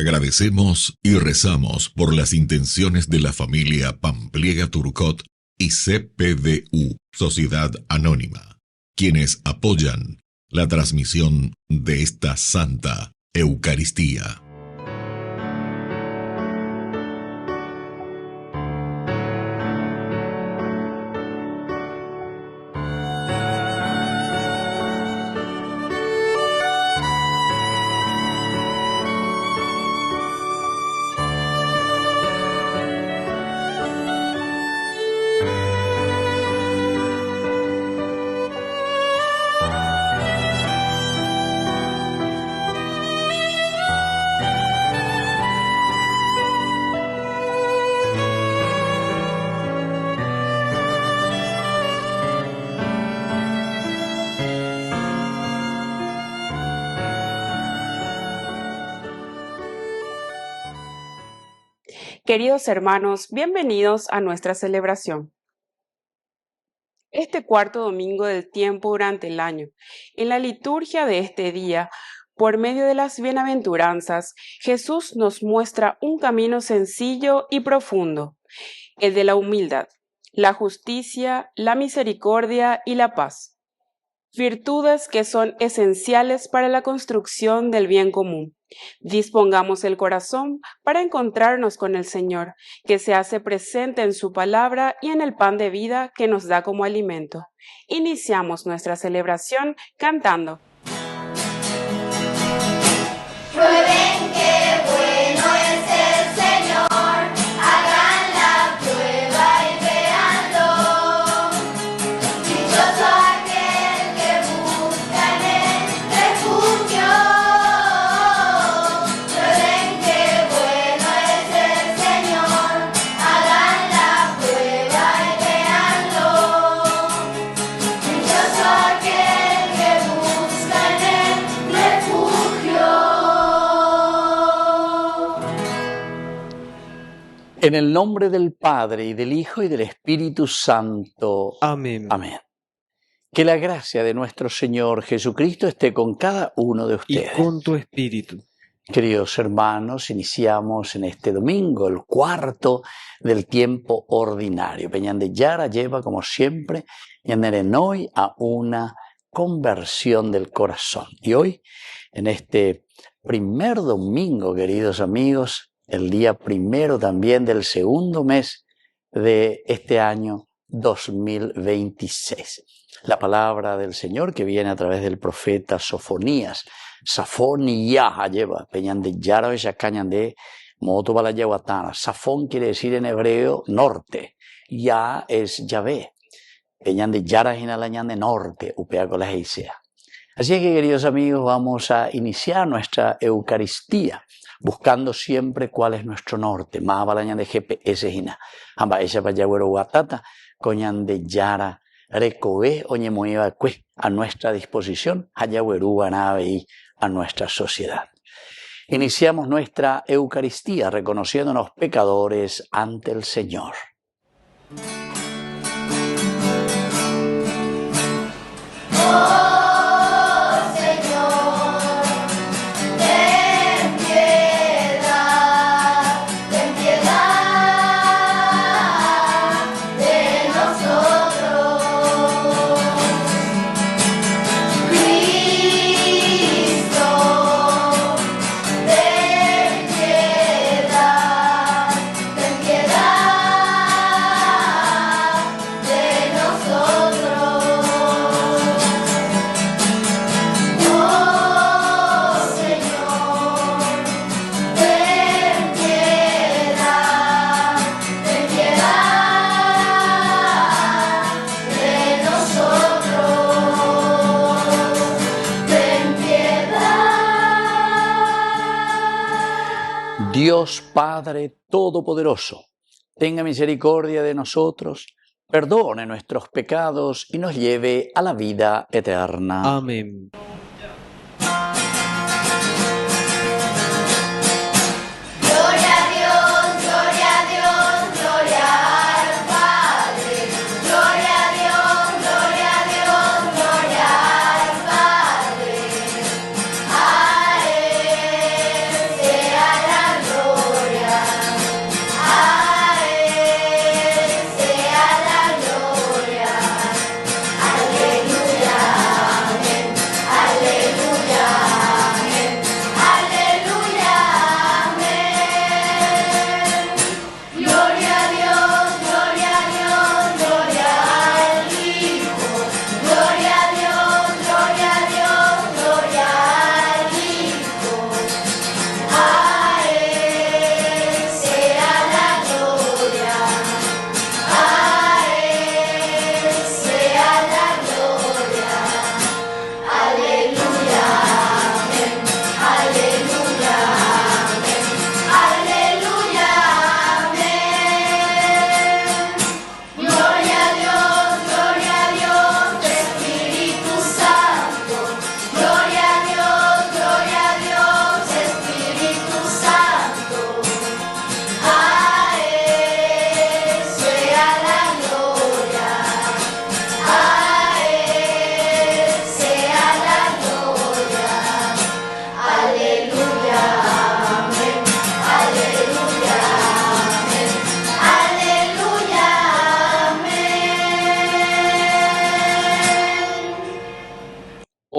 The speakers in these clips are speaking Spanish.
Agradecemos y rezamos por las intenciones de la familia Pampliega Turcot y CPDU, Sociedad Anónima, quienes apoyan la transmisión de esta Santa Eucaristía. Queridos hermanos, bienvenidos a nuestra celebración. Este cuarto domingo del tiempo durante el año, en la liturgia de este día, por medio de las bienaventuranzas, Jesús nos muestra un camino sencillo y profundo, el de la humildad, la justicia, la misericordia y la paz. Virtudes que son esenciales para la construcción del bien común. Dispongamos el corazón para encontrarnos con el Señor, que se hace presente en su palabra y en el pan de vida que nos da como alimento. Iniciamos nuestra celebración cantando. Prueben qué bueno es el Señor, hagan la prueba y véanlo. Dichoso aquel que busca en él refugio. Prueben qué bueno es el Señor, hagan la prueba y véanlo. Dichoso aquel que busca en él refugio. En el nombre del Padre, y del Hijo, y del Espíritu Santo. Amén. Amén. Que la gracia de nuestro Señor Jesucristo esté con cada uno de Y ustedes. con tu espíritu. Queridos hermanos, iniciamos en este domingo el cuarto del tiempo ordinario. Peñán de Yara lleva, como siempre, hoy a una conversión del corazón. Y hoy, en este primer domingo, queridos amigos, el día primero también del segundo mes de este año 2026. La palabra del Señor que viene a través del profeta Sofonías. Safonía lleva, peñan de Yara y cañan de moto para la yaguatana. Safón quiere decir en hebreo norte. Ya es Yahvé. Peñan de Yara y Nalañan de norte, upea con la Geisea. Así es que, queridos amigos, vamos a iniciar nuestra Eucaristía, buscando siempre cuál es nuestro norte. Más balañan de GPS hina. Amba esa para Yagüero Guatata, coñan de Yara, Recobe, Oñemoiva, a nuestra disposición, Hayagüerú, Guanabe y a nuestra sociedad. Iniciamos nuestra Eucaristía reconociéndonos pecadores ante el Señor. Dios Padre Todopoderoso, tenga misericordia de nosotros, perdone nuestros pecados y nos lleve a la vida eterna. Amén. Gloria a Dios, gloria a Dios, gloria al Padre. Gloria a Dios, gloria a Dios, gloria al Padre. A Él sea la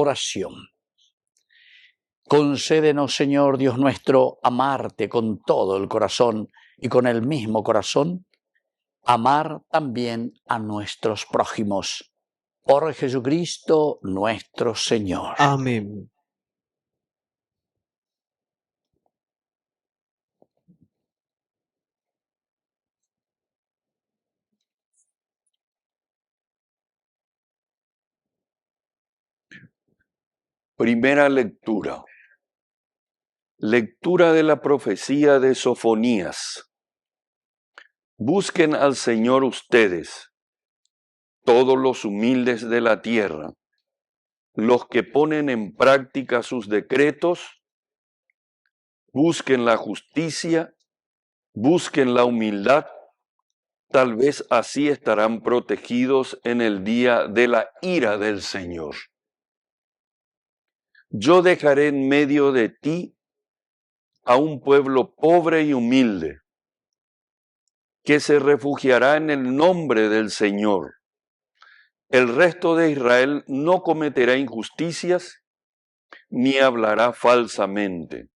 oración. Concédenos, Señor Dios nuestro, amarte con todo el corazón y con el mismo corazón, amar también a nuestros prójimos. Por Jesucristo nuestro Señor. Amén. Primera lectura. Lectura de la profecía de Sofonías. Busquen al Señor ustedes, todos los humildes de la tierra, los que ponen en práctica sus decretos. Busquen la justicia, busquen la humildad, tal vez así estarán protegidos en el día de la ira del Señor. Yo dejaré en medio de ti a un pueblo pobre y humilde, que se refugiará en el nombre del Señor. El resto de Israel no cometerá injusticias, ni hablará falsamente.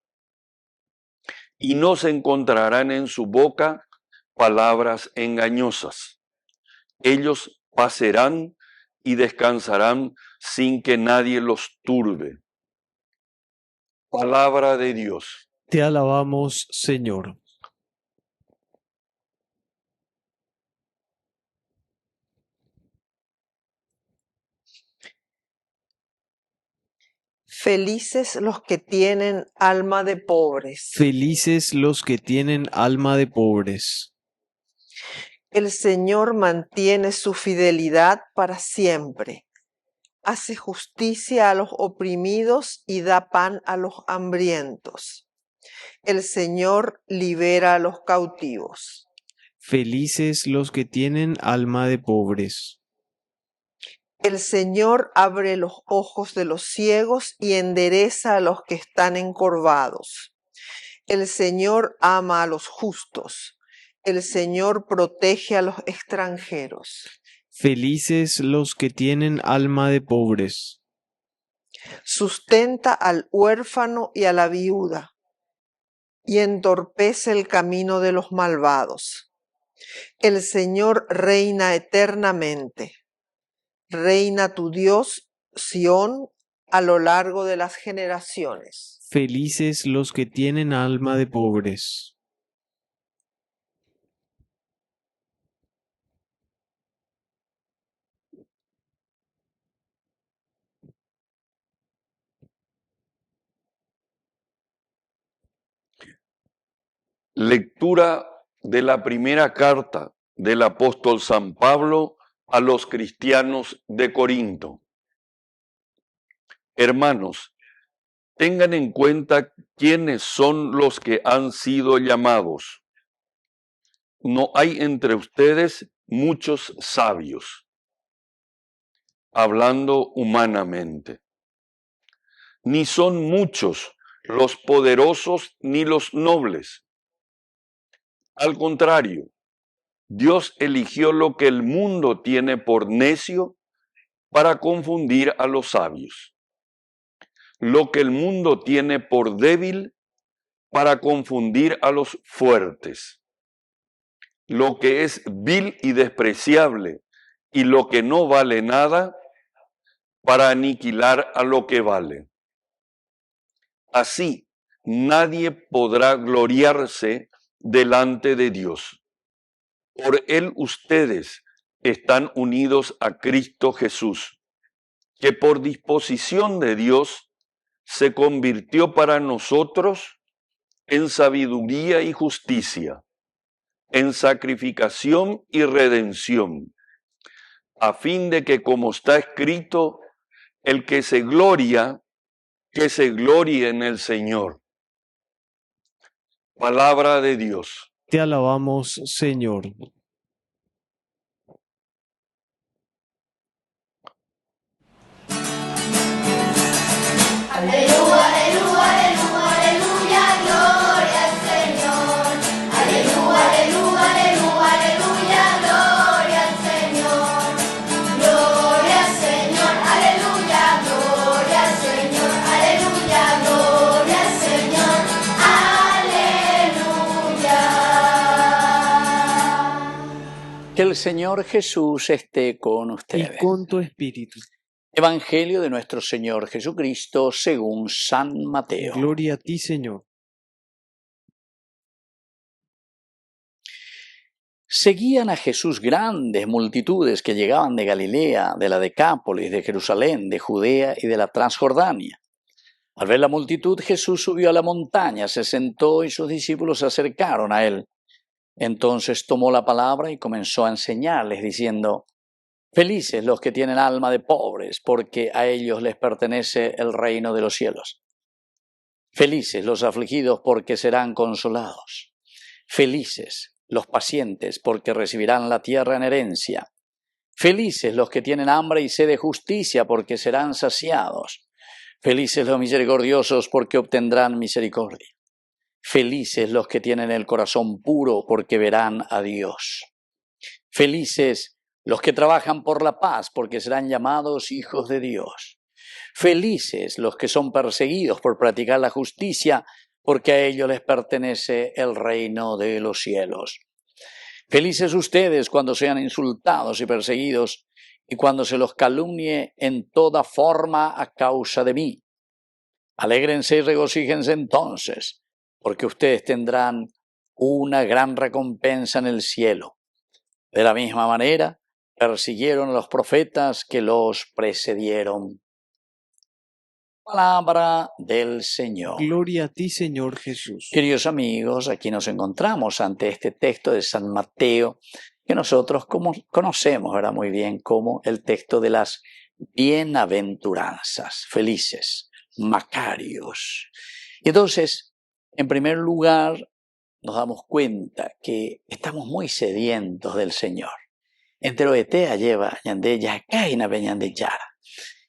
Y no se encontrarán en su boca palabras engañosas. Ellos pasarán y descansarán sin que nadie los turbe. Palabra de Dios. Te alabamos, Señor. Felices los que tienen alma de pobres. Felices los que tienen alma de pobres. El Señor mantiene su fidelidad para siempre. Hace justicia a los oprimidos y da pan a los hambrientos. El Señor libera a los cautivos. Felices los que tienen alma de pobres. El Señor abre los ojos de los ciegos y endereza a los que están encorvados. El Señor ama a los justos. El Señor protege a los extranjeros. Felices los que tienen alma de pobres. Sustenta al huérfano y a la viuda, y entorpece el camino de los malvados. El Señor reina eternamente. Reina tu Dios, Sión, a lo largo de las generaciones. Felices los que tienen alma de pobres. Lectura de la primera carta del apóstol San Pablo a los cristianos de Corinto. Hermanos, tengan en cuenta quiénes son los que han sido llamados. No hay entre ustedes muchos sabios, hablando humanamente. Ni son muchos los poderosos ni los nobles. Al contrario, Dios eligió lo que el mundo tiene por necio para confundir a los sabios. Lo que el mundo tiene por débil para confundir a los fuertes. Lo que es vil y despreciable y lo que no vale nada para aniquilar a lo que vale. Así, nadie podrá gloriarse delante de Dios. Por Él ustedes están unidos a Cristo Jesús, que por disposición de Dios se convirtió para nosotros en sabiduría y justicia, en sacrificación y redención, a fin de que, como está escrito, el que se glorie en el Señor. Palabra de Dios. Te alabamos, Señor. Aleluya, aleluya, aleluya, aleluya, gloria al Señor. Aleluya, aleluya, aleluya, aleluya, gloria al Señor. Gloria al Señor, aleluya, gloria Que el Señor Jesús esté con y ustedes. con tu espíritu. Evangelio de nuestro Señor Jesucristo según San Mateo. Gloria a ti, Señor. Seguían a Jesús grandes multitudes que llegaban de Galilea, de la Decápolis, de Jerusalén, de Judea y de la Transjordania. Al ver la multitud, Jesús subió a la montaña, se sentó y sus discípulos se acercaron a él. Entonces tomó la palabra y comenzó a enseñarles, diciendo: Felices los que tienen alma de pobres, porque a ellos les pertenece el reino de los cielos. Felices los afligidos, porque serán consolados. Felices los pacientes, porque recibirán la tierra en herencia. Felices los que tienen hambre y sed de justicia, porque serán saciados. Felices los misericordiosos, porque obtendrán misericordia. Felices los que tienen el corazón puro, porque verán a Dios. Felices los que trabajan por la paz, porque serán llamados hijos de Dios. Felices los que son perseguidos por practicar la justicia, porque a ellos les pertenece el reino de los cielos. Felices ustedes cuando sean insultados y perseguidos, y cuando se los calumnie en toda forma a causa de mí. Alégrense y regocíjense entonces, porque ustedes tendrán una gran recompensa en el cielo. De la misma manera, persiguieron a los profetas que los precedieron. Palabra del Señor. Gloria a ti, Señor Jesús. Queridos amigos, aquí nos encontramos ante este texto de San Mateo, que nosotros conocemos, ¿verdad?, muy bien como el texto de las bienaventuranzas, felices, macarios. Y entonces, en primer lugar, nos damos cuenta que estamos muy sedientos del Señor. Entero etea lleva ñande yacaina peñande yara.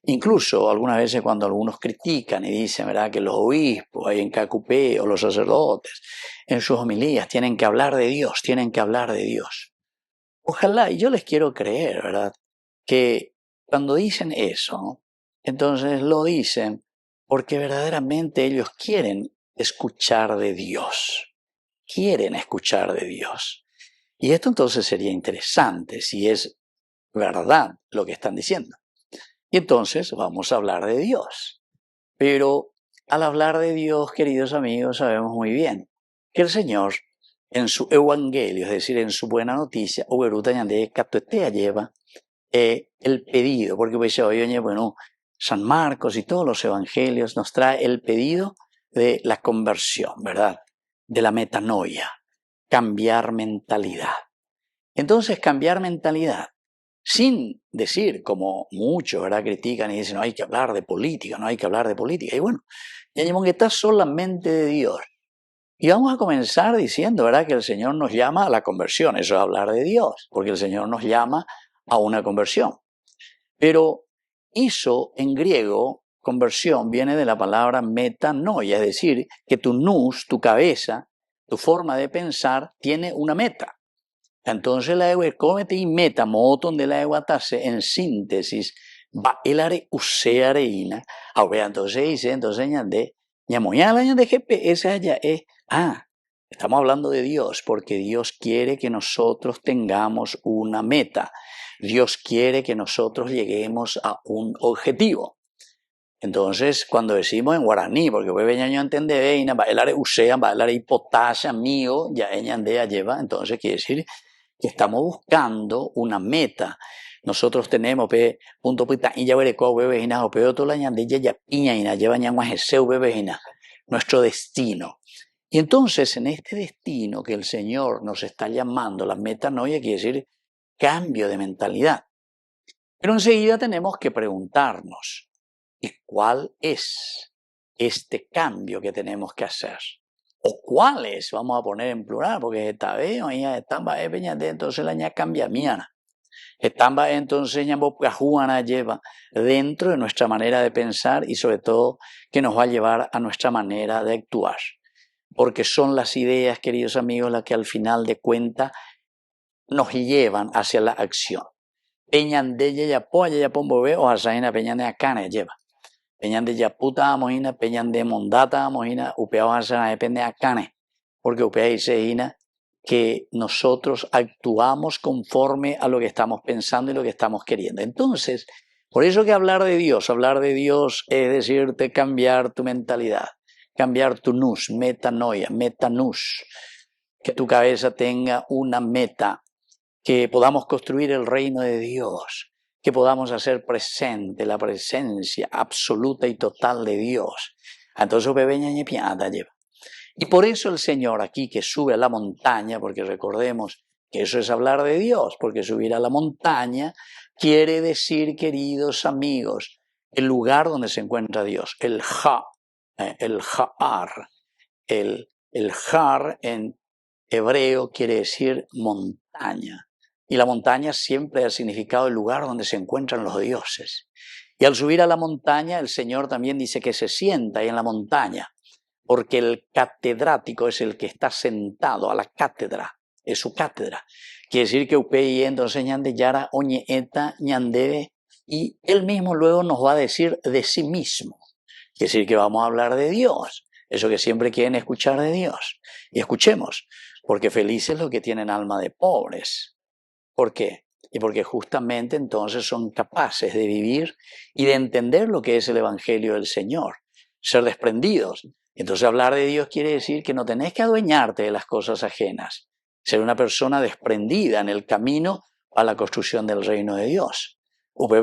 Incluso algunas veces cuando algunos critican y dicen, ¿verdad?, que los obispos ahí en Cacupé o los sacerdotes en sus homilías tienen que hablar de Dios, tienen que hablar de Dios. Ojalá, y yo les quiero creer, ¿verdad?, que cuando dicen eso, entonces lo dicen porque verdaderamente ellos quieren escuchar de Dios. Quieren escuchar de Dios. Y esto entonces sería interesante si es verdad lo que están diciendo. Y entonces vamos a hablar de Dios. Pero al hablar de Dios, queridos amigos, sabemos muy bien que el Señor en su evangelio, es decir, en su buena noticia, lleva el pedido, porque bueno, San Marcos y todos los evangelios nos trae el pedido de la conversión, ¿verdad?, de la metanoia, cambiar mentalidad. Entonces, cambiar mentalidad, sin decir, como muchos, ¿verdad?, critican y dicen, no hay que hablar de política, no hay que hablar de política. Y bueno, ya que está solamente de Dios. Y vamos a comenzar diciendo, ¿verdad?, que el Señor nos llama a la conversión. Eso es hablar de Dios, porque el Señor nos llama a una conversión. Pero eso en griego, conversión, viene de la palabra metanoia, es decir, que tu nous, tu cabeza, tu forma de pensar, tiene una meta. Entonces la comete y meta, moton de la eguatase, en síntesis, va el are useareína. Entonces dice, entonces ñamoñala de GPS allá es, estamos hablando de Dios, porque Dios quiere que nosotros tengamos una meta. Dios quiere que nosotros lleguemos a un objetivo. Entonces, cuando decimos en guaraní, porque yo entendé, veina, bailar usea, bailar hipotasia, mío, ya eñandea lleva, entonces quiere decir que estamos buscando una meta. Nosotros tenemos punto pita y ya veré cómo bebejina o peor toda la ñandilla ya piña y na lleva ñangua jeseu bebejina, nuestro destino. Y entonces, en este destino que el Señor nos está llamando, la metanoia quiere decir cambio de mentalidad. Pero enseguida tenemos que preguntarnos, ¿y cuál es este cambio que tenemos que hacer? ¿O cuáles? Vamos a poner en plural, porque esta vez, entonces la ña cambia miana. Estamba entonces ña bocajuana lleva dentro de nuestra manera de pensar y sobre todo que nos va a llevar a nuestra manera de actuar. Porque son las ideas, queridos amigos, las que al final de cuentas nos llevan hacia la acción. Peñan de ya poya ya pombobe o asaina peñan de acana lleva. Peñan de ya puta mojina, peñan de mondata mojina, upeao asana depende acane. Porque upea dice hina que nosotros actuamos conforme a lo que estamos pensando y lo que estamos queriendo. Entonces, por eso que hablar de Dios es decirte cambiar tu mentalidad, cambiar tu nous, metanoia, metanus, que tu cabeza tenga una meta, que podamos construir el reino de Dios, que podamos hacer presente la presencia absoluta y total de Dios. Entonces, y por eso el Señor aquí que sube a la montaña, porque recordemos que eso es hablar de Dios, porque subir a la montaña quiere decir, queridos amigos, el lugar donde se encuentra Dios, el Har. El Har en hebreo quiere decir montaña. Y la montaña siempre ha significado el lugar donde se encuentran los dioses. Y al subir a la montaña, el Señor también dice que se sienta ahí en la montaña, porque el catedrático es el que está sentado a la cátedra, es su cátedra. Quiere decir que upei entonces ñande yara oñe eta ñandebe, y él mismo luego nos va a decir de sí mismo. Quiere decir que vamos a hablar de Dios, eso que siempre quieren escuchar de Dios. Y escuchemos, porque felices los que tienen alma de pobres. ¿Por qué? Y porque justamente entonces son capaces de vivir y de entender lo que es el Evangelio del Señor, ser desprendidos. Entonces hablar de Dios quiere decir que no tenés que adueñarte de las cosas ajenas, ser una persona desprendida en el camino a la construcción del reino de Dios. Que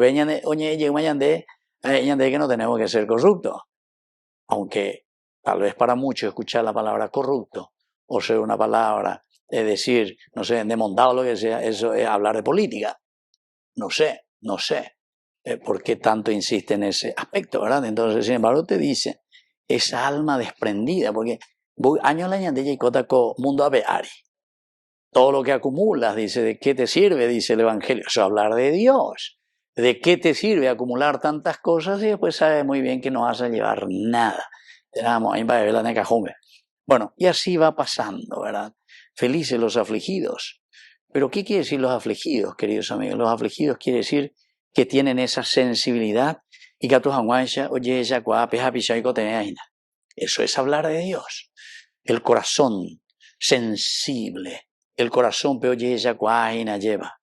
no tenemos que ser corruptos, aunque tal vez para muchos escuchar la palabra corrupto o ser una palabra, es decir, no sé, demondado o lo que sea, eso es hablar de política. No sé por qué tanto insiste en ese aspecto, ¿verdad? Entonces, sin embargo, te dice esa alma desprendida, porque años la ñandella y cotaco mundo aveari. Todo lo que acumulas, dice, ¿de qué te sirve? Dice el Evangelio. Eso es hablar de Dios. ¿De qué te sirve acumular tantas cosas? Y después sabes muy bien que no vas a llevar nada. Bueno, y así va pasando, ¿verdad? Felices los afligidos. ¿Pero qué quiere decir los afligidos, queridos amigos? Los afligidos quiere decir que tienen esa sensibilidad y que eso es hablar de Dios. El corazón sensible, el corazón lleva.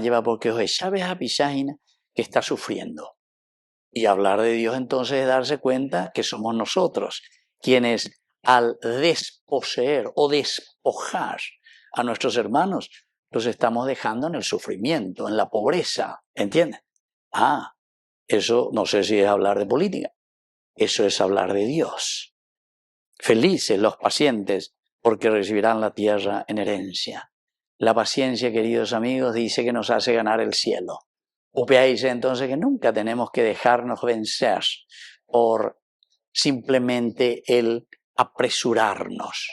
Lleva porque que está sufriendo. Y hablar de Dios entonces es darse cuenta que somos nosotros quienes al desposeer o despojar a nuestros hermanos los estamos dejando en el sufrimiento, en la pobreza, ¿entienden? Eso no sé si es hablar de política, eso es hablar de Dios. Felices los pacientes porque recibirán la tierra en herencia. La paciencia, queridos amigos, dice que nos hace ganar el cielo. Upea dice entonces que nunca tenemos que dejarnos vencer por simplemente el apresurarnos,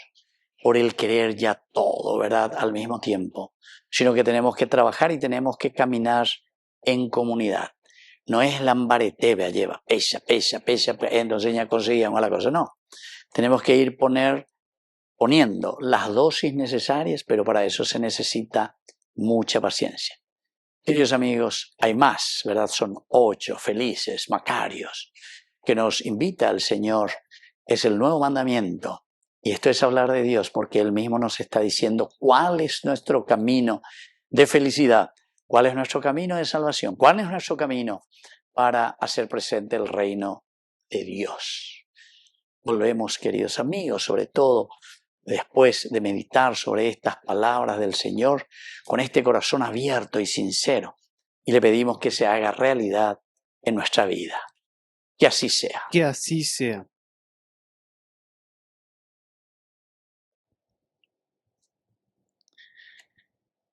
por el querer ya todo, ¿verdad? Al mismo tiempo, sino que tenemos que trabajar y tenemos que caminar en comunidad. No es lambaretebe, lleva, pesa, entonces ya conseguíamos la cosa, no. Tenemos que ir poniendo las dosis necesarias, pero para eso se necesita mucha paciencia. Queridos amigos, hay más, ¿verdad? Son 8 felices, macarios, que nos invita el Señor. Es el nuevo mandamiento. Y esto es hablar de Dios, porque Él mismo nos está diciendo cuál es nuestro camino de felicidad, cuál es nuestro camino de salvación, cuál es nuestro camino para hacer presente el reino de Dios. Volvemos, queridos amigos, sobre todo después de meditar sobre estas palabras del Señor, con este corazón abierto y sincero, y le pedimos que se haga realidad en nuestra vida. Que así sea. Que así sea.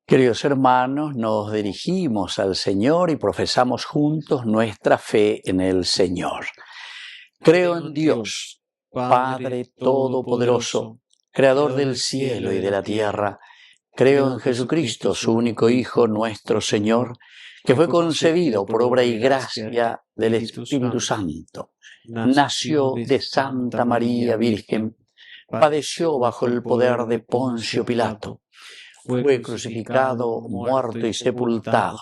Queridos hermanos, nos dirigimos al Señor y profesamos juntos nuestra fe en el Señor. Creo en Dios, Padre Todopoderoso, Creador del cielo y de la tierra. Creo en Jesucristo, su único Hijo, nuestro Señor, que fue concebido por obra y gracia del Espíritu Santo. Nació de Santa María Virgen, padeció bajo el poder de Poncio Pilato, fue crucificado, muerto y sepultado,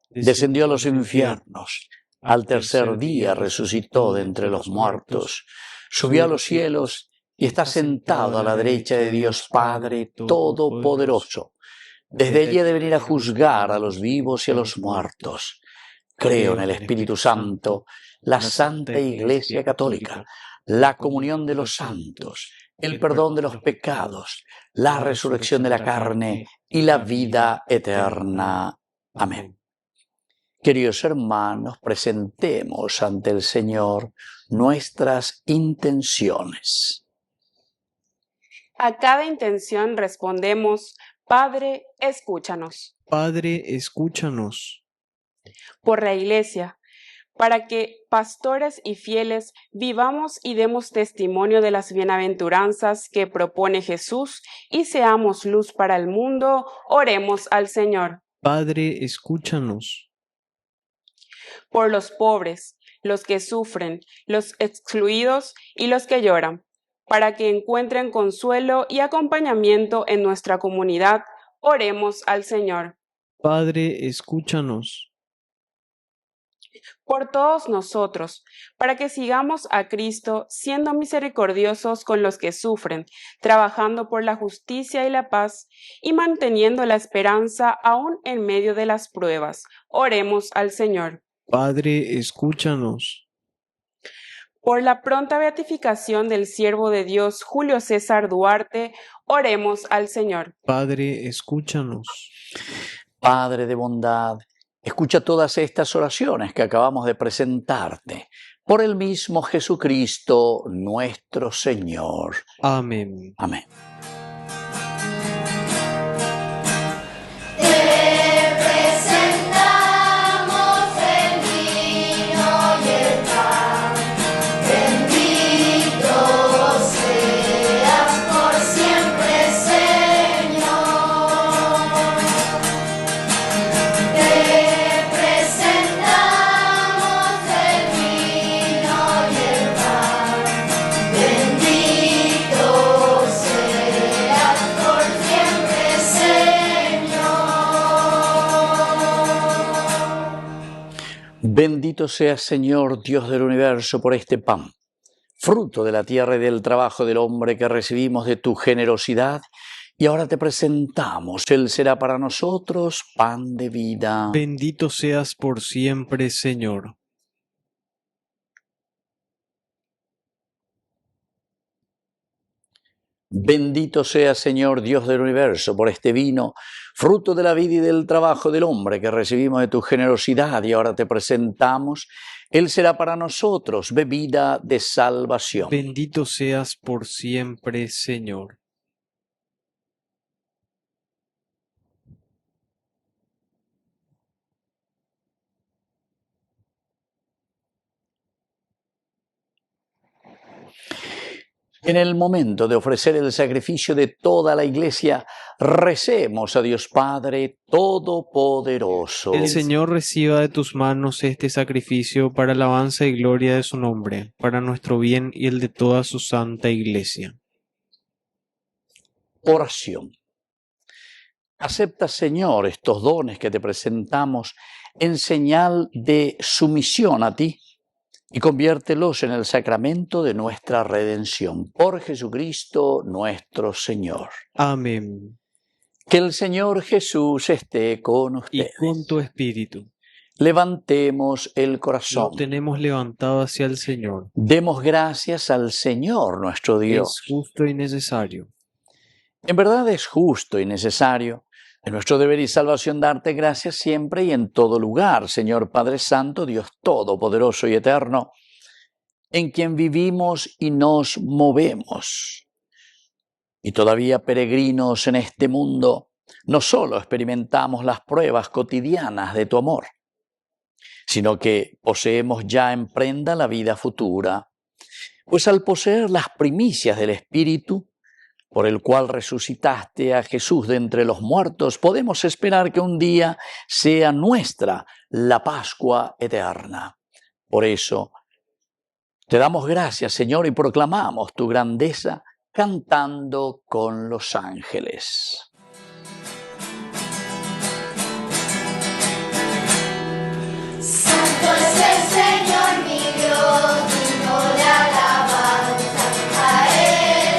descendió a los infiernos, al tercer día resucitó de entre los muertos, subió a los cielos y está sentado a la derecha de Dios Padre Todopoderoso. Desde allí ha de venir a juzgar a los vivos y a los muertos. Creo en el Espíritu Santo, la Santa Iglesia Católica, la comunión de los santos, el perdón de los pecados, la resurrección de la carne y la vida eterna. Amén. Queridos hermanos, presentemos ante el Señor nuestras intenciones. A cada intención respondemos, Padre, escúchanos. Padre, escúchanos. Por la Iglesia, para que, pastores y fieles, vivamos y demos testimonio de las bienaventuranzas que propone Jesús y seamos luz para el mundo, oremos al Señor. Padre, escúchanos. Por los pobres, los que sufren, los excluidos y los que lloran, para que encuentren consuelo y acompañamiento en nuestra comunidad, oremos al Señor. Padre, escúchanos. Por todos nosotros, para que sigamos a Cristo siendo misericordiosos con los que sufren, trabajando por la justicia y la paz y manteniendo la esperanza aún en medio de las pruebas. Oremos al Señor. Padre, escúchanos. Por la pronta beatificación del siervo de Dios Julio César Duarte, oremos al Señor. Padre, escúchanos. Padre de bondad, escucha todas estas oraciones que acabamos de presentarte, por el mismo Jesucristo nuestro Señor. Amén. Amén. Bendito seas, Señor, Dios del universo, por este pan, fruto de la tierra y del trabajo del hombre que recibimos de tu generosidad, y ahora te presentamos. Él será para nosotros pan de vida. Bendito seas por siempre, Señor. Bendito sea, Señor, Dios del universo, por este vino, fruto de la vida y del trabajo del hombre que recibimos de tu generosidad y ahora te presentamos. Él será para nosotros bebida de salvación. Bendito seas por siempre, Señor. En el momento de ofrecer el sacrificio de toda la Iglesia, recemos a Dios Padre Todopoderoso. El Señor reciba de tus manos este sacrificio para alabanza y gloria de su nombre, para nuestro bien y el de toda su santa Iglesia. Oración. Acepta, Señor, estos dones que te presentamos en señal de sumisión a ti, y conviértelos en el sacramento de nuestra redención. Por Jesucristo nuestro Señor. Amén. Que el Señor Jesús esté con ustedes. Y con tu espíritu. Levantemos el corazón. Lo tenemos levantado hacia el Señor. Demos gracias al Señor nuestro Dios. Es justo y necesario. En verdad es justo y necesario. Es nuestro deber y salvación darte gracias siempre y en todo lugar, Señor Padre Santo, Dios Todopoderoso y Eterno, en quien vivimos y nos movemos. Y todavía peregrinos en este mundo, no solo experimentamos las pruebas cotidianas de tu amor, sino que poseemos ya en prenda la vida futura, pues al poseer las primicias del Espíritu, por el cual resucitaste a Jesús de entre los muertos, podemos esperar que un día sea nuestra la Pascua eterna. Por eso, te damos gracias, Señor, y proclamamos tu grandeza cantando con los ángeles. Santo es el Señor mi Dios, digno de alabanza, a Él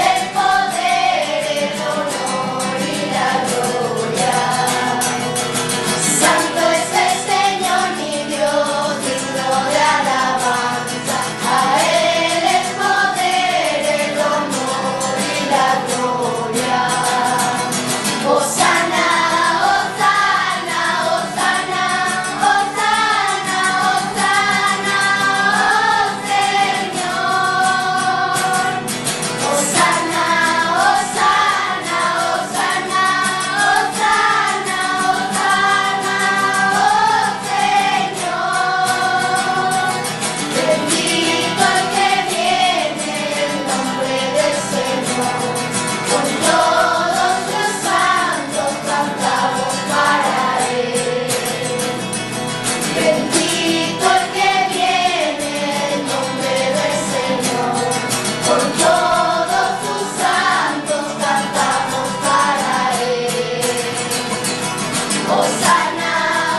Hosana,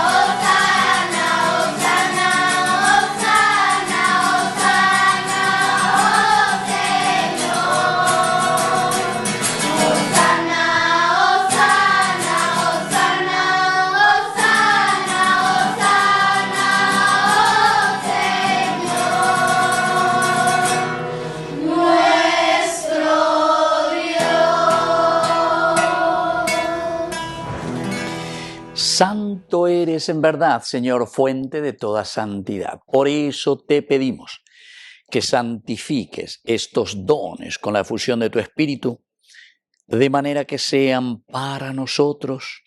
Hosana, Hosana, Hosana, Hosana, oh Señor. Hosana, Hosana, Hosana, Hosana, Hosana, oh Señor, nuestro Dios. Santo eres en verdad, Señor, fuente de toda santidad. Por eso te pedimos que santifiques estos dones con la efusión de tu Espíritu, de manera que sean para nosotros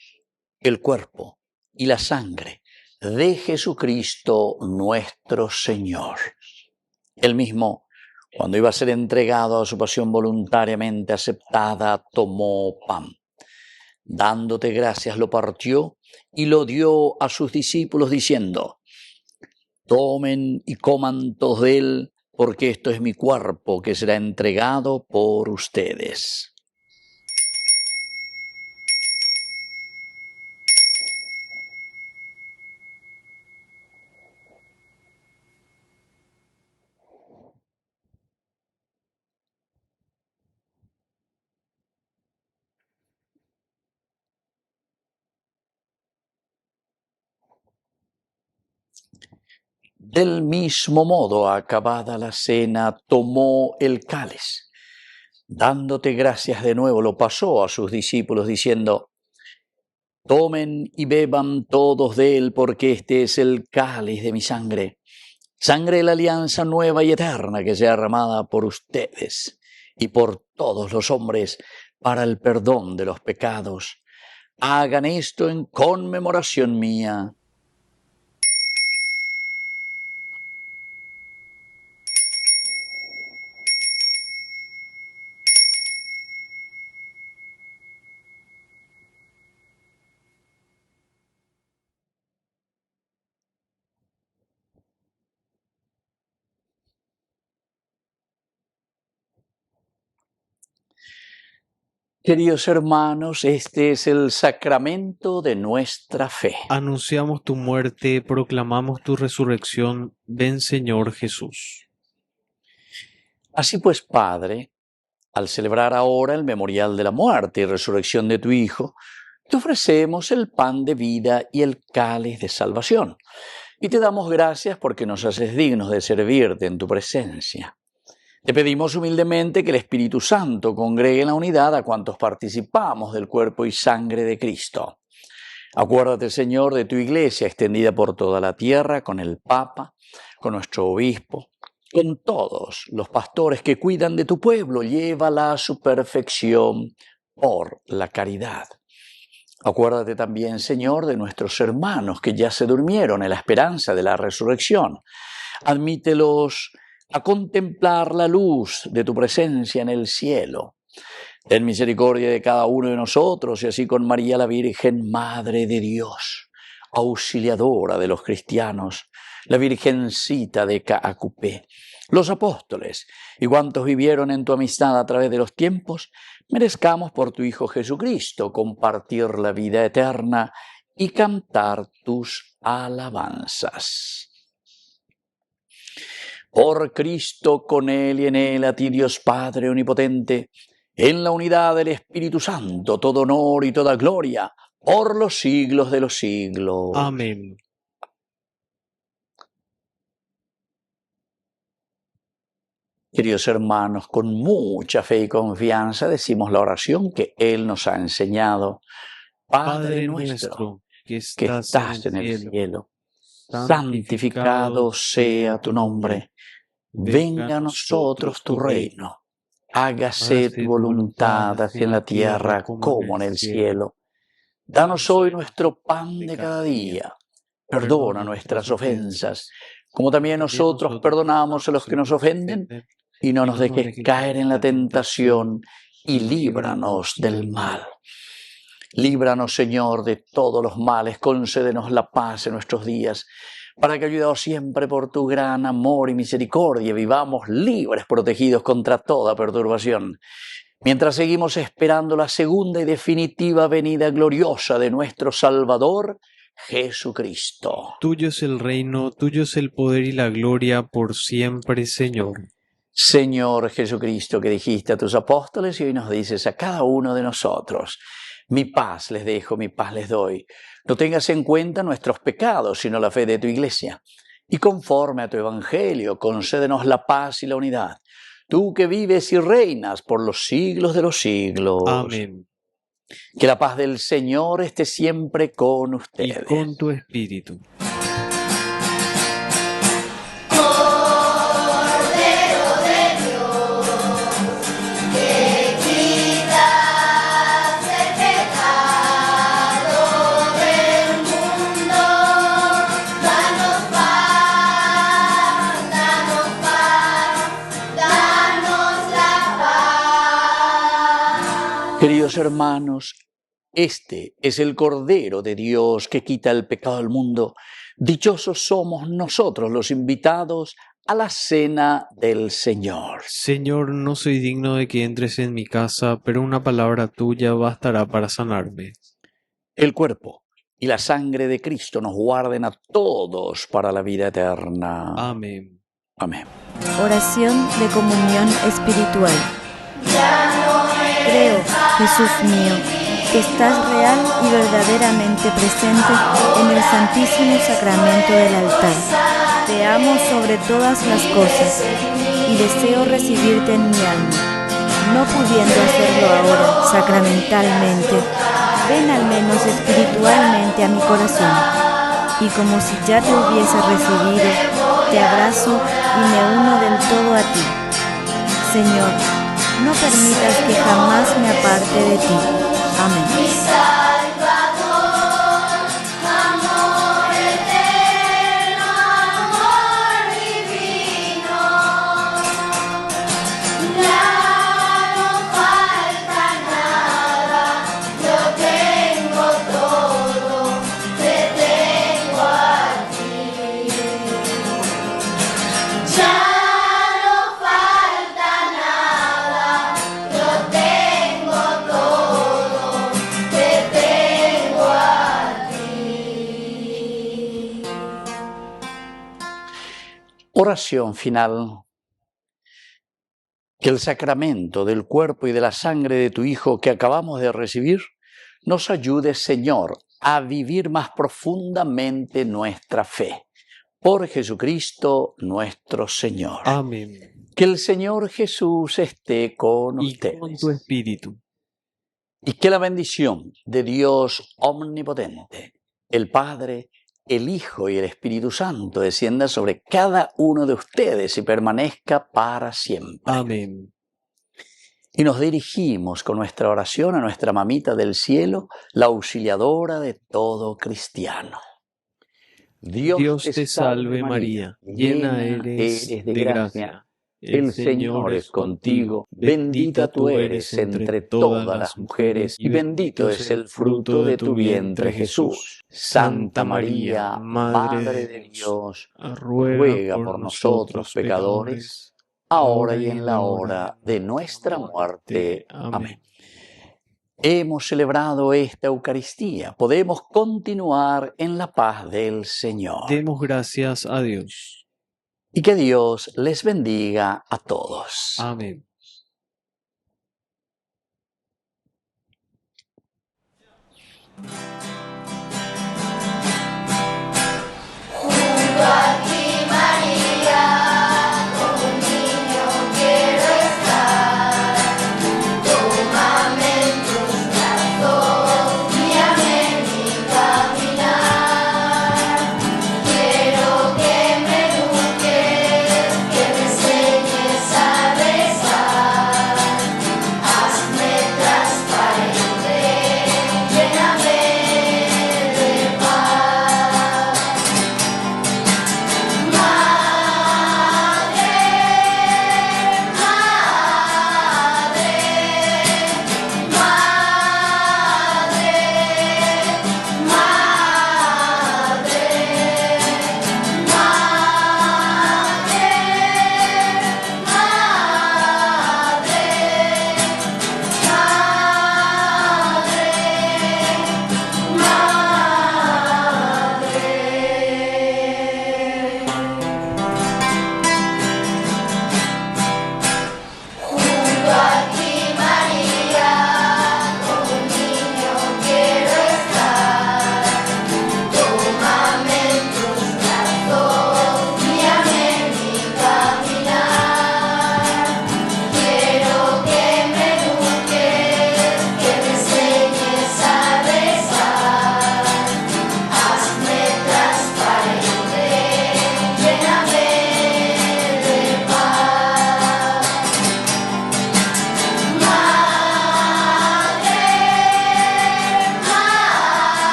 el cuerpo y la sangre de Jesucristo nuestro Señor. Él mismo, cuando iba a ser entregado a su pasión voluntariamente aceptada, tomó pan. Dándote gracias, lo partió y lo dio a sus discípulos diciendo: tomen y coman todos de él, porque esto es mi cuerpo que será entregado por ustedes. Del mismo modo, acabada la cena, tomó el cáliz. Dándote gracias de nuevo, lo pasó a sus discípulos diciendo: tomen y beban todos de él, porque este es el cáliz de mi sangre, sangre de la alianza nueva y eterna que sea derramada por ustedes y por todos los hombres para el perdón de los pecados. Hagan esto en conmemoración mía. Queridos hermanos, este es el sacramento de nuestra fe. Anunciamos tu muerte, proclamamos tu resurrección. Ven, Señor Jesús. Así pues, Padre, al celebrar ahora el memorial de la muerte y resurrección de tu Hijo, te ofrecemos el pan de vida y el cáliz de salvación. Y te damos gracias porque nos haces dignos de servirte en tu presencia. Te pedimos humildemente que el Espíritu Santo congregue en la unidad a cuantos participamos del cuerpo y sangre de Cristo. Acuérdate, Señor, de tu Iglesia extendida por toda la tierra, con el Papa, con nuestro Obispo, con todos los pastores que cuidan de tu pueblo. Llévala a su perfección por la caridad. Acuérdate también, Señor, de nuestros hermanos que ya se durmieron en la esperanza de la resurrección. Admítelos a contemplar la luz de tu presencia en el cielo. Ten misericordia de cada uno de nosotros y así con María la Virgen, Madre de Dios, auxiliadora de los cristianos, la Virgencita de Caacupé, los apóstoles y cuantos vivieron en tu amistad a través de los tiempos, merezcamos por tu Hijo Jesucristo compartir la vida eterna y cantar tus alabanzas. Por Cristo, con Él y en Él, a ti Dios Padre Omnipotente, en la unidad del Espíritu Santo, todo honor y toda gloria, por los siglos de los siglos. Amén. Queridos hermanos, con mucha fe y confianza decimos la oración que Él nos ha enseñado. Padre nuestro, que estás en el cielo, santificado sea tu nombre. Venga a nosotros tu reino. Hágase tu voluntad así en la tierra como en el cielo. Danos hoy nuestro pan de cada día. Perdona nuestras ofensas, como también nosotros perdonamos a los que nos ofenden. Y no nos dejes caer en la tentación y líbranos del mal. Líbranos, Señor, de todos los males. Concédenos la paz en nuestros días, para que, ayudados siempre por tu gran amor y misericordia, vivamos libres, protegidos contra toda perturbación, Mientras seguimos esperando la segunda y definitiva venida gloriosa de nuestro Salvador, Jesucristo. Tuyo es el reino, tuyo es el poder y la gloria por siempre, Señor. Señor Jesucristo, que dijiste a tus apóstoles y hoy nos dices a cada uno de nosotros, mi paz les dejo, mi paz les doy. No tengas en cuenta nuestros pecados, sino la fe de tu iglesia. Y conforme a tu evangelio, concédenos la paz y la unidad. Tú que vives y reinas por los siglos de los siglos. Amén. Que la paz del Señor esté siempre con Y ustedes. con tu espíritu. Cordero de Dios, que quitas el pecado del mundo, danos paz, danos la paz. Queridos hermanos, este es el Cordero de Dios que quita el pecado del mundo. Dichosos somos nosotros los invitados a la cena del Señor. Señor, no soy digno de que entres en mi casa, pero una palabra tuya bastará para sanarme. El cuerpo y la sangre de Cristo nos guarden a todos para la vida eterna. Amén. Amén. Oración de comunión espiritual. Creo, Jesús mío, que estás real y verdaderamente presente en el Santísimo Sacramento del altar. Te amo sobre todas las cosas y deseo recibirte en mi alma. No pudiendo hacerlo ahora sacramentalmente, ven al menos espiritualmente a mi corazón. Y como si ya te hubiese recibido, te abrazo y me uno del todo a ti. Señor, no permitas que jamás me aparte de ti. Amén. Mi Salvador, amor eterno, amor divino, ya no falta nada, yo tengo todo, te tengo a ti. Ya no falta nada, yo tengo todo, te tengo a ti. Oración final. Que el sacramento del cuerpo y de la sangre de tu Hijo que acabamos de recibir nos ayude, Señor, a vivir más profundamente nuestra fe. Por Jesucristo nuestro Señor. Amén. Que el Señor Jesús esté con Y ustedes. con tu espíritu. Y que la bendición de Dios omnipotente, el Padre, el Hijo y el Espíritu Santo descienda sobre cada uno de ustedes y permanezca para siempre. Amén. Y nos dirigimos con nuestra oración a nuestra mamita del cielo, la auxiliadora de todo cristiano. Dios te salve María, llena eres de gracia. El Señor es contigo, bendita tú eres entre todas las mujeres, y bendito es el fruto de tu vientre, Jesús. Santa María, Madre de Dios, ruega por nosotros pecadores, ahora y en la hora de nuestra muerte. Amén. Hemos celebrado esta Eucaristía, podemos continuar en la paz del Señor. Demos gracias a Dios. Y que Dios les bendiga a todos. Amén.